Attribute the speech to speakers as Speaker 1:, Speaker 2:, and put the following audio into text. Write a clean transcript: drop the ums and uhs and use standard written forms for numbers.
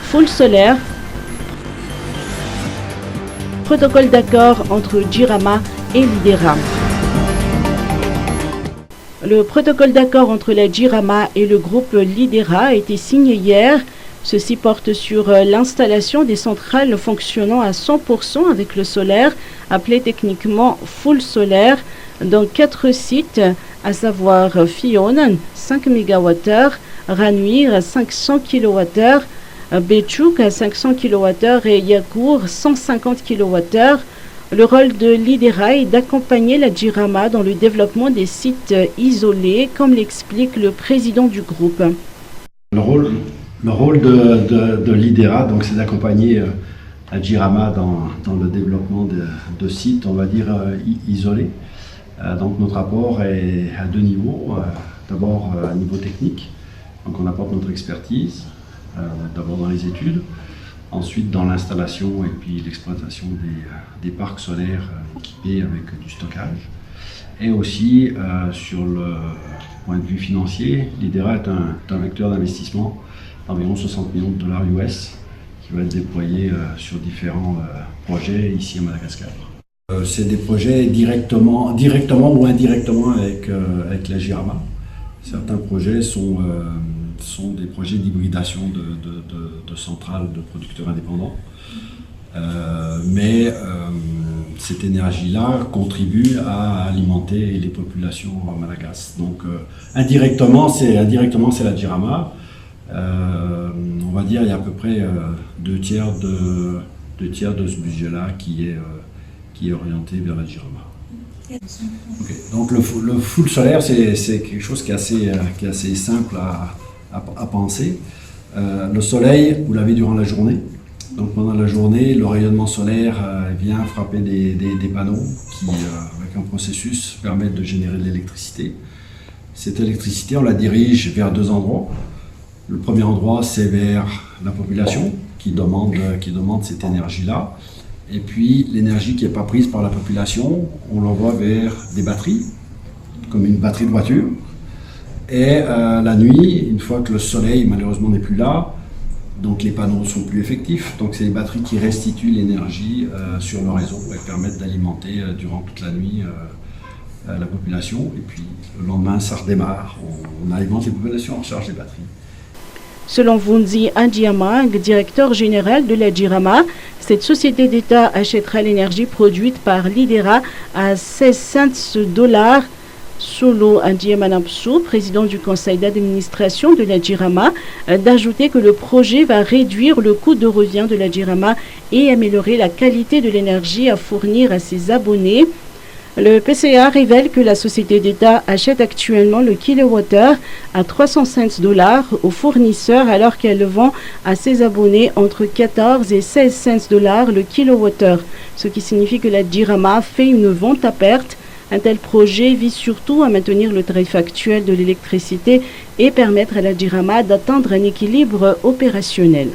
Speaker 1: full solaire. Protocole d'accord entre Jirama et Lidera. Le protocole d'accord entre la Jirama et le groupe Lidera a été signé hier. Ceci porte sur l'installation des centrales fonctionnant à 100% avec le solaire, appelé techniquement full solaire, dans 4 sites, à savoir Fionan, 5 MWh, Ranuir, 500 kWh, Béchouk, 500 kWh et Yakour, 150 kWh. Le rôle de Lidera est d'accompagner la Jirama dans le développement des sites isolés, comme l'explique le président du groupe.
Speaker 2: Le rôle de Lidera, donc, c'est d'accompagner la Jirama dans le développement de sites, on va dire, isolés. Donc notre apport est à 2 niveaux. D'abord à niveau technique, donc on apporte notre expertise, d'abord dans les études, ensuite dans l'installation et puis l'exploitation des parcs solaires équipés avec du stockage. Et aussi sur le point de vue financier, Lidera est un vecteur d'investissement d'environ 60 millions de dollars US qui va être déployé sur différents projets ici à Madagascar. C'est des projets directement ou indirectement avec la Jirama. Certains projets sont des projets d'hybridation de centrales de producteurs indépendants. Mais cette énergie-là contribue à alimenter les populations à Madagascar. Donc indirectement, c'est la Jirama. On va dire il y a à peu près 2 tiers de ce budget-là qui est orienté vers la Jirama. Okay. Donc le full solaire, c'est quelque chose qui est assez simple à penser. Le soleil, vous l'avez durant la journée. Donc pendant la journée, le rayonnement solaire vient frapper des panneaux qui, avec un processus, permettent de générer de l'électricité. Cette électricité, on la dirige vers 2 endroits. Le premier endroit, c'est vers la population qui demande cette énergie-là. Et puis l'énergie qui n'est pas prise par la population, on l'envoie vers des batteries, comme une batterie de voiture. Et la nuit, une fois que le soleil malheureusement n'est plus là, donc les panneaux sont plus effectifs, donc c'est les batteries qui restituent l'énergie sur le réseau et permettent d'alimenter durant toute la nuit la population. Et puis le lendemain, ça redémarre, on alimente les populations, on recharge les batteries.
Speaker 1: Selon Vunzi Andiamang, directeur général de la Jirama, cette société d'État achètera l'énergie produite par Lidera à 16 cents $. Solo Andiamanapsu, président du conseil d'administration de la Jirama, d'ajouter que le projet va réduire le coût de revient de la Jirama et améliorer la qualité de l'énergie à fournir à ses abonnés. Le PCA révèle que la société d'État achète actuellement le kilowattheure à 300 cents $ aux fournisseurs alors qu'elle vend à ses abonnés entre 14 et 16 cents $ le kilowattheure, ce qui signifie que la Jirama fait une vente à perte. Un tel projet vise surtout à maintenir le tarif actuel de l'électricité et permettre à la Jirama d'atteindre un équilibre opérationnel.